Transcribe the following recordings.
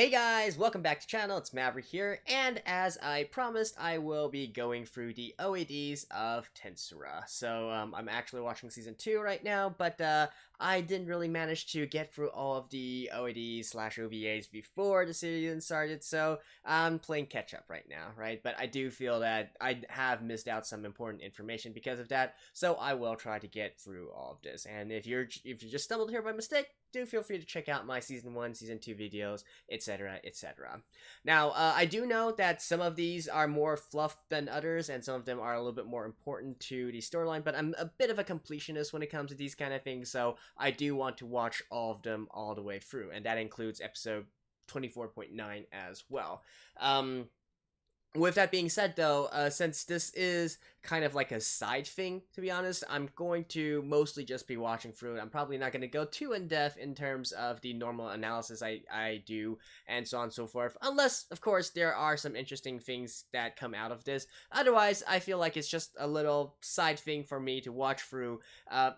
Hey guys, welcome back to the channel, it's Maverick here, and as I promised, I will be going through the OADs of Tensura. So, I'm actually watching Season 2 right now, but I didn't really manage to get through all of the OADs/OVAs before the season started, so I'm playing catch-up right now, right? But I do feel that I have missed out some important information because of that, so I will try to get through all of this. And if you just stumbled here by mistake, do feel free to check out my Season 1, Season 2 videos, etc., etc. Now, I do know that some of these are more fluff than others, and some of them are a little bit more important to the storyline, but I'm a bit of a completionist when it comes to these kind of things, so I do want to watch all of them all the way through, and that includes episode 24.9 as well. With that being said, though, since this is kind of like a side thing, to be honest, I'm going to mostly just be watching through it. I'm probably not going to go too in-depth in terms of the normal analysis I do, and so on and so forth, unless, of course, there are some interesting things that come out of this. Otherwise, I feel like it's just a little side thing for me to watch through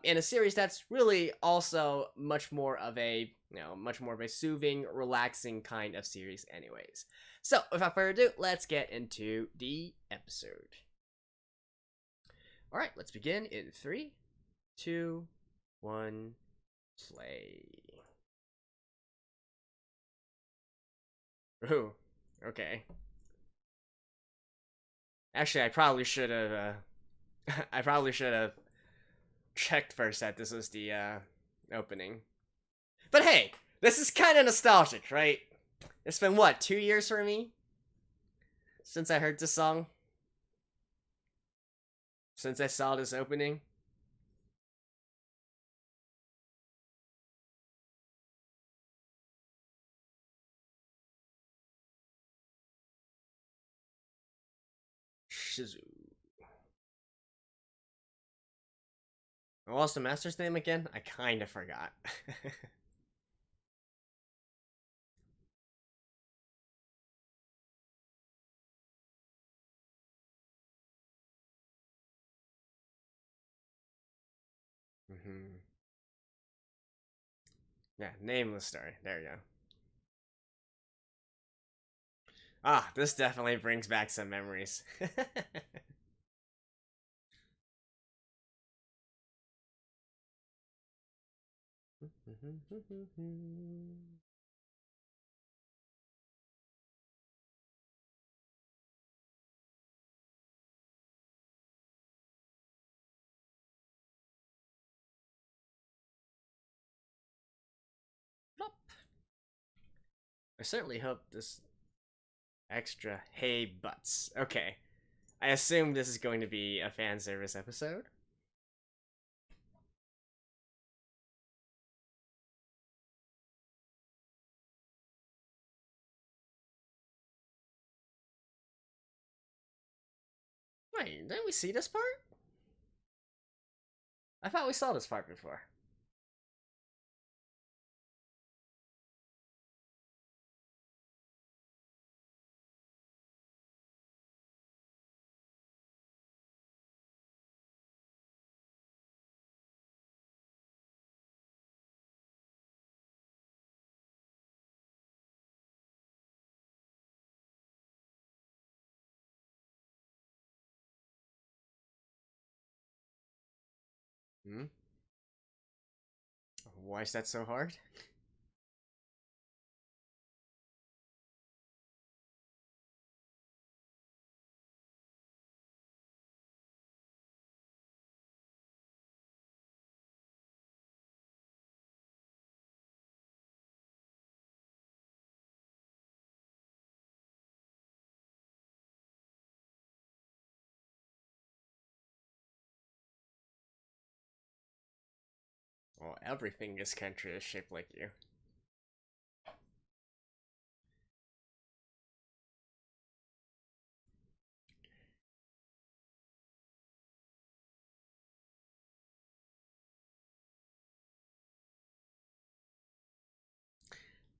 in a series that's really also much more of a, much more of a soothing, relaxing kind of series anyways. So, without further ado, let's get into the episode. Alright, let's begin in 3, 2, 1, play. Ooh, okay. Actually, I probably should have, I probably should have checked first that this was the, opening. But hey, this is kind of nostalgic, right? It's been, what, 2 years for me? Since I heard this song? Since I saw this opening? Shizu. What was the master's name again? I kinda forgot. Yeah, nameless story. There you go. Ah, this definitely brings back some memories. I certainly hope this extra hey butts. Okay. I assume this is going to be a fan service episode. Wait, didn't we see this part? I thought we saw this part before. Hmm? Why is that so hard? Well, everything in this country is shaped like you.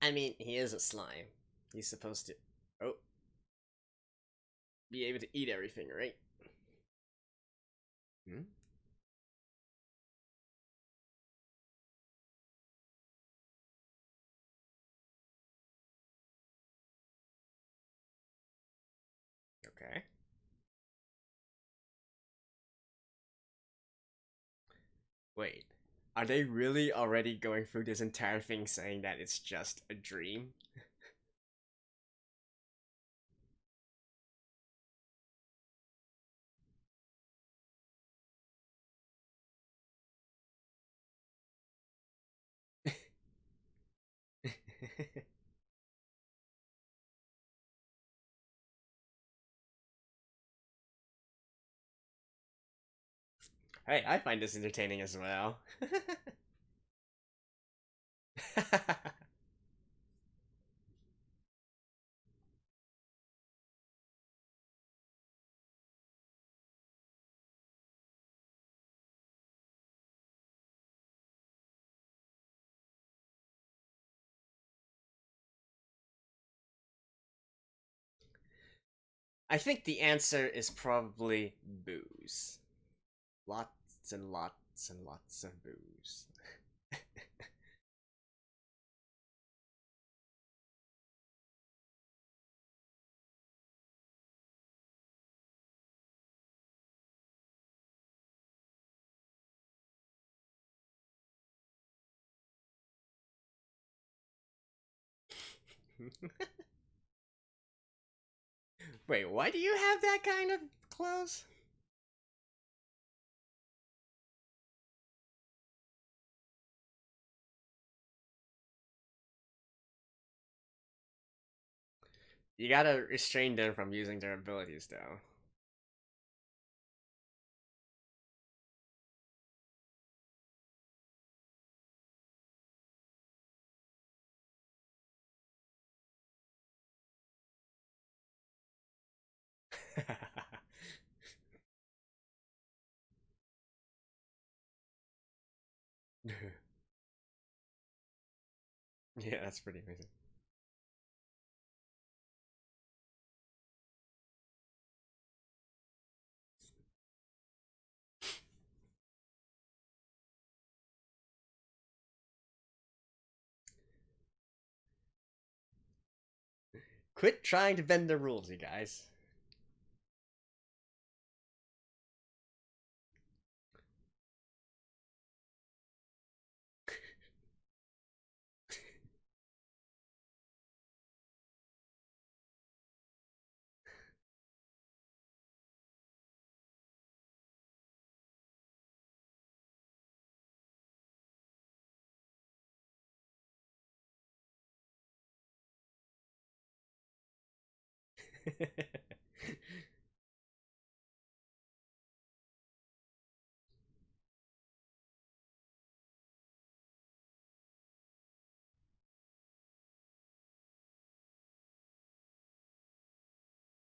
I mean, he is a slime. He's supposed to, oh, be able to eat everything, right? Hmm? Wait, are they really already going through this entire thing saying that it's just a dream? Hey, I find this entertaining as well. I think the answer is probably booze. Lots and lots and lots of booze. Wait, why do you have that kind of clothes? You gotta restrain them from using their abilities, though. Yeah, that's pretty amazing. Quit trying to bend the rules, you guys.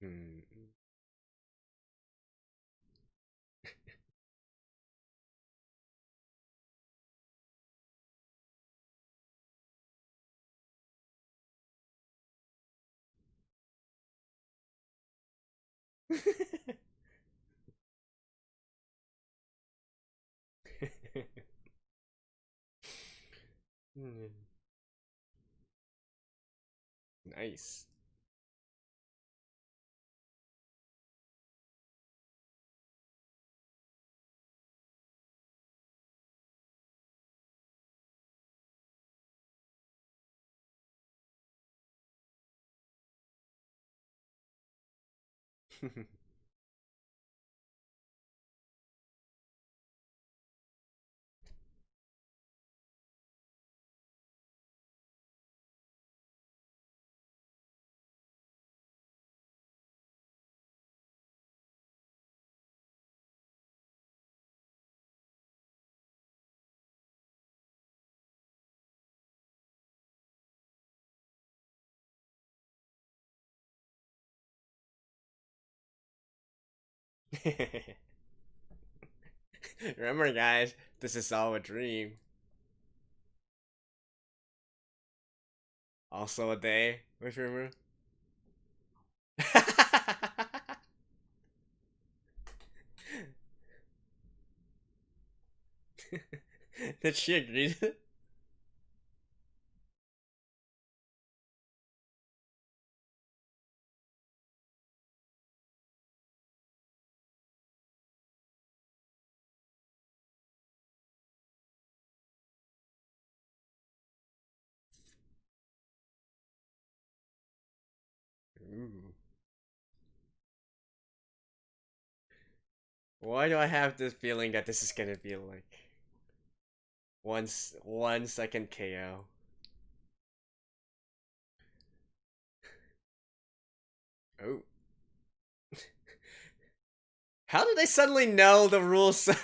Hmm. Hmm. Nice. Remember, guys, this is all a dream. Also a day. Which remember? Did she agree to it? Ooh. Why do I have this feeling that this is gonna be like one second KO? Oh. How did they suddenly know the rules so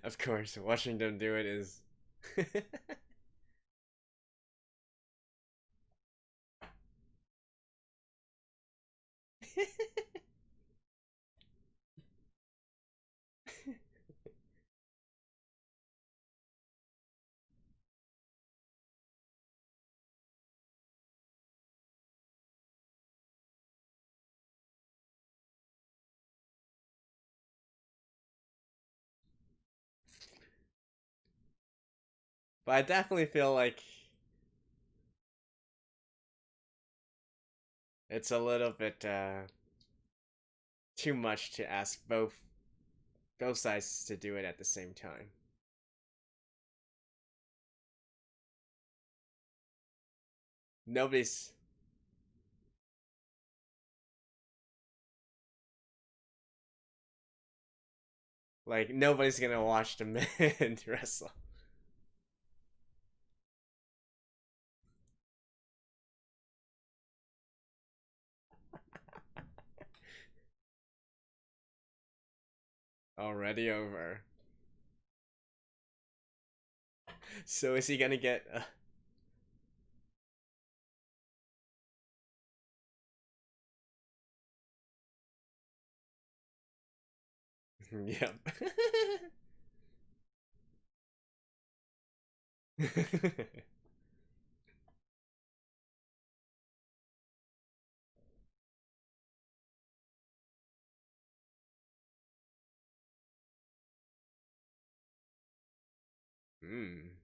Of course, watching them do it is But I definitely feel like it's a little bit too much to ask both sides to do it at the same time. Nobody's nobody's gonna watch the men wrestle. Already over. So is he gonna get? Yep. Hmm.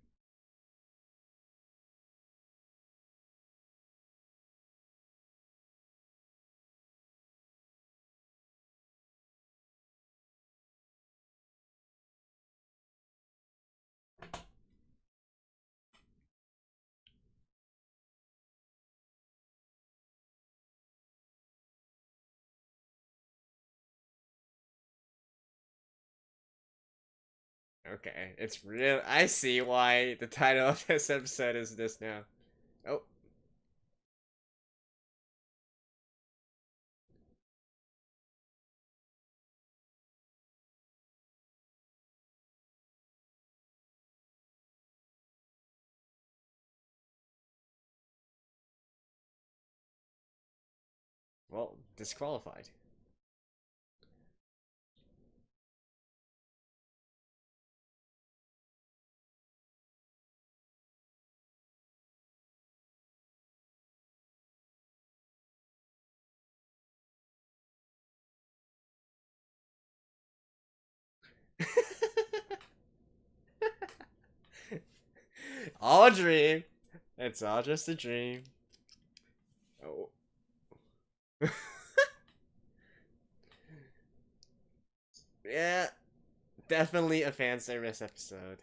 Okay, it's real. I see why the title of this episode is this now. Oh. Well, disqualified. All a dream. It's all just a dream. Oh. Yeah, definitely a fan service episode.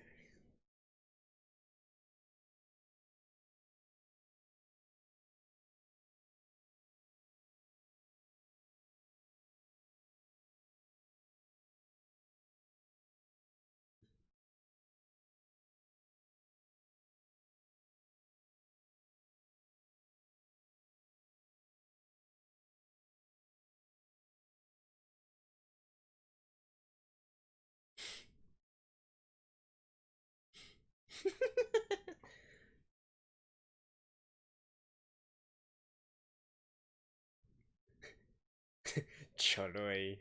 Choroi.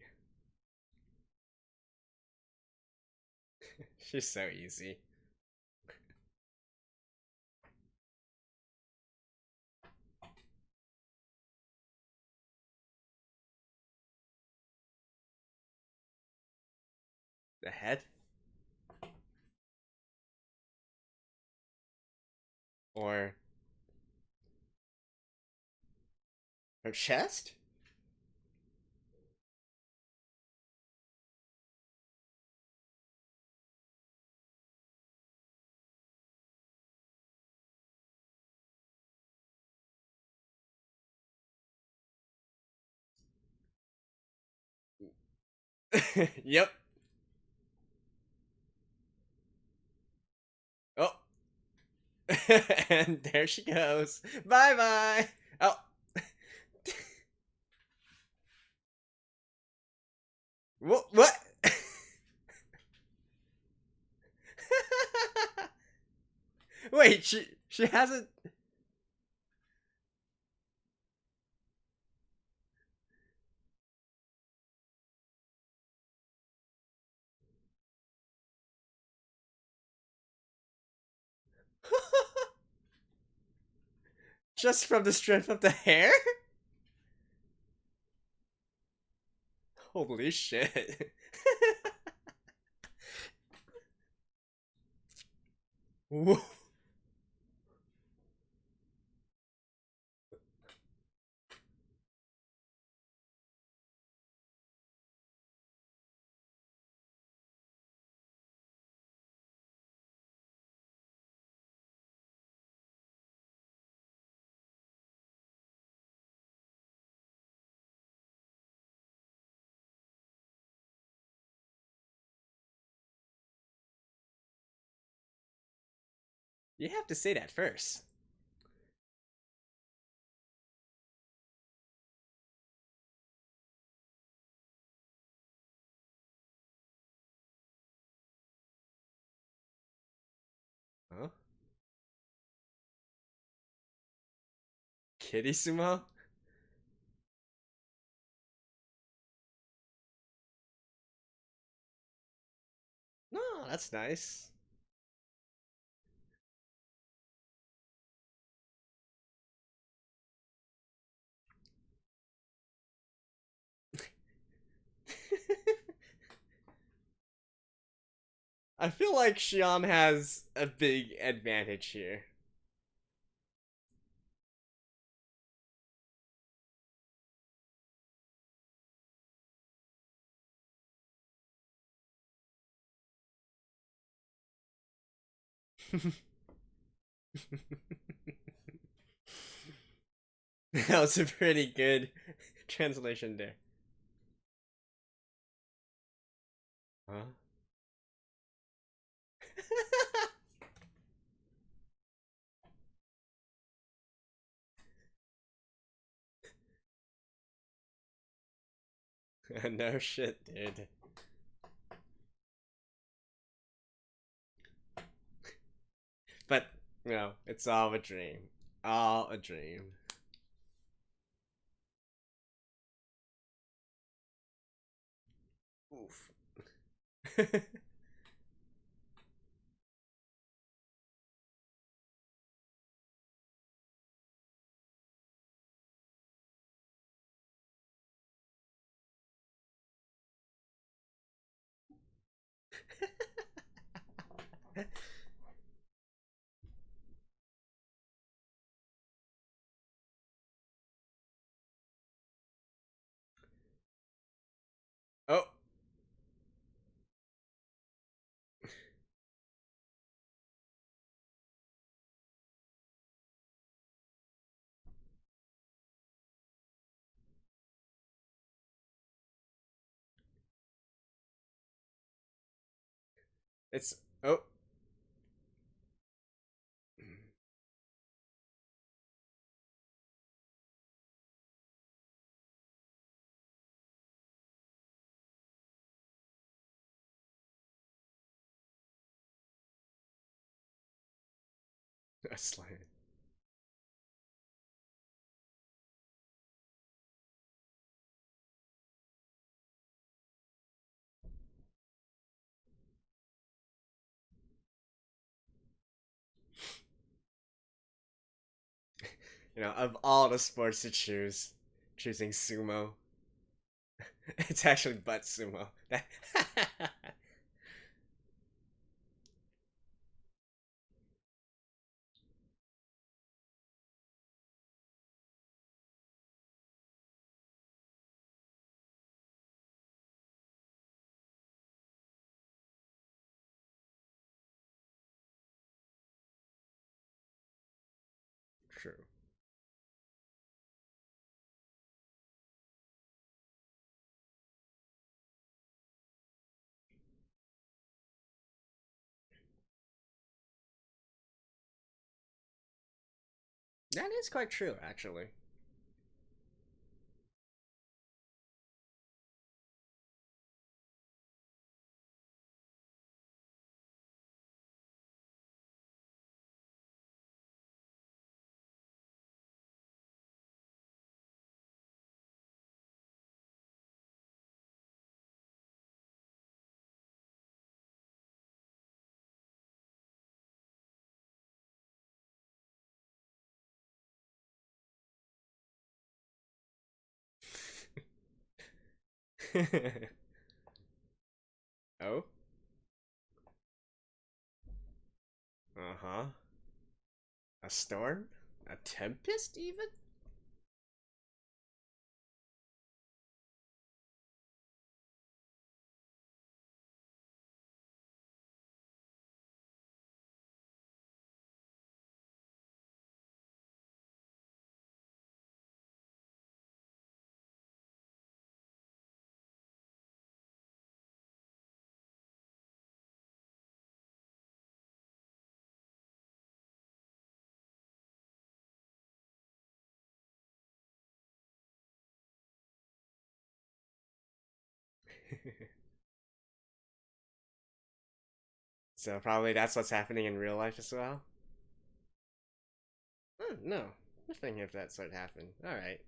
She's so easy. The head? Or her chest? Yep. Oh. And there she goes. Bye bye. Oh. What? Wait, she hasn't. Just from the strength of the hair? Holy shit. Whoa. You have to say that first. Huh? Kitty sumo? No, that's nice. I feel like Shion has a big advantage here. That was a pretty good translation there. Huh? No shit, dude. But, no, it's all a dream. All a dream. Oof. Oh, it's. Oh. A slime. You know, of all the sports to choose, choosing sumo. It's actually butt sumo. True. That is quite true, actually. Oh? Uh-huh. A storm? A tempest, even? So probably that's what's happening in real life as well? Oh, no. Nothing if that sort of happened. Alright.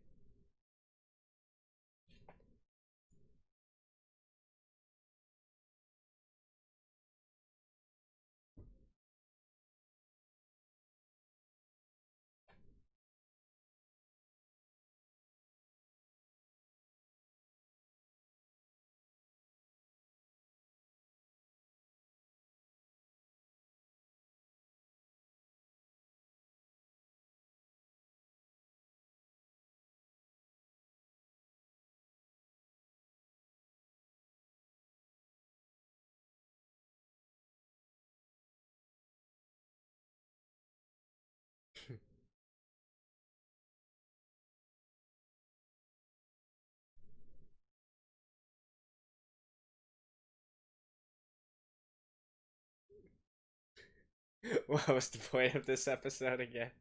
What was the point of this episode again?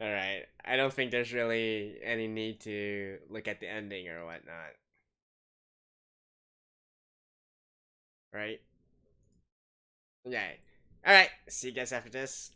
Alright. I don't think there's really any need to look at the ending or whatnot. Right? Okay. Alright. See you guys after this.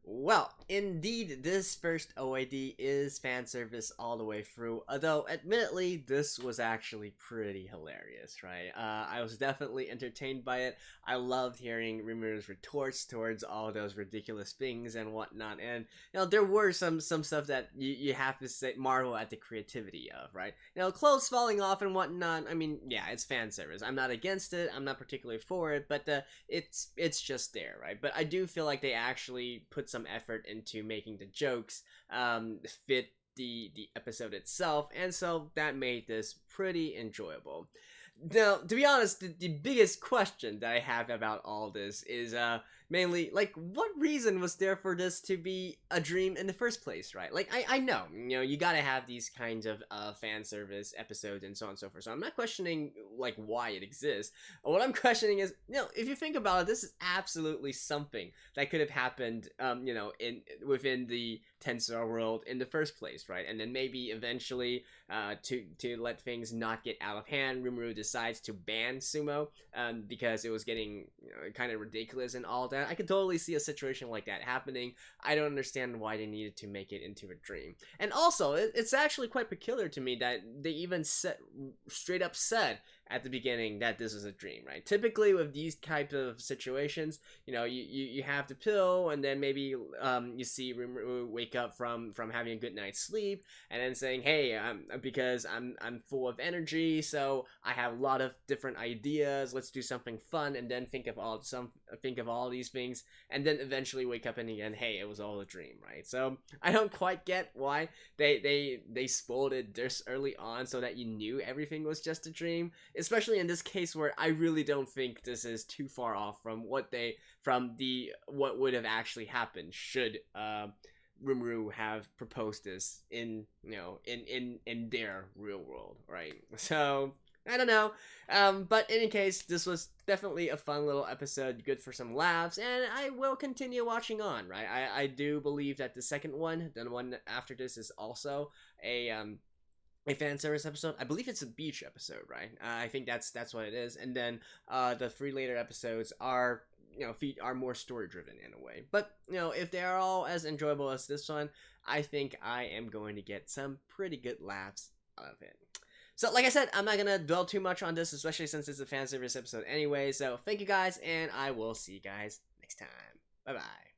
Well, indeed, this first OAD is fan service all the way through, although admittedly, this was actually pretty hilarious, right? I was definitely entertained by it. I loved hearing Rimuru's retorts towards all those ridiculous things and whatnot, and, there were some stuff that you have to say, marvel at the creativity of, right? Clothes falling off and whatnot, I mean, yeah, it's fan service. I'm not against it, I'm not particularly for it, but it's just there, right? But I do feel like they actually put some effort into making the jokes fit the episode itself, and so that made this pretty enjoyable. Now, to be honest, the biggest question that I have about all this is mainly like, what reason was there for this to be a dream in the first place, right? Like, I know, you gotta have these kinds of fan service episodes and so on and so forth. So I'm not questioning like why it exists. What I'm questioning is, if you think about it, this is absolutely something that could have happened, in within the Tensura world in the first place, right? And then maybe eventually, to let things not get out of hand, Rimuru decides to ban sumo, because it was getting kind of ridiculous and all that. I could totally see a situation like that happening. I don't understand why they needed to make it into a dream. And also, it's actually quite peculiar to me that they even straight up said at the beginning that this is a dream, right? Typically with these types of situations, you have the pill, and then maybe you see Rimuru wake up from having a good night's sleep, and then saying, "Hey, because I'm full of energy, so I have a lot of different ideas. Let's do something fun," and then think of all these things, and then eventually wake up and again, hey, it was all a dream, right? So I don't quite get why they spoiled it this early on so that you knew everything was just a dream, especially in this case where I really don't think this is too far off from what would have actually happened should Rimuru have proposed this in their real world, right? So I don't know. But in any case, this was definitely a fun little episode, good for some laughs, and I will continue watching on, right? I do believe that the second one, the one after this, is also a fan service episode. I believe it's a beach episode, right? I think that's what it is. And then the 3 later episodes are, you know, are more story driven in a way. But, you know, if they are all as enjoyable as this one, I think I am going to get some pretty good laughs out of it. So, like I said, I'm not gonna dwell too much on this, especially since it's a fan service episode anyway. So, thank you guys, and I will see you guys next time. Bye bye.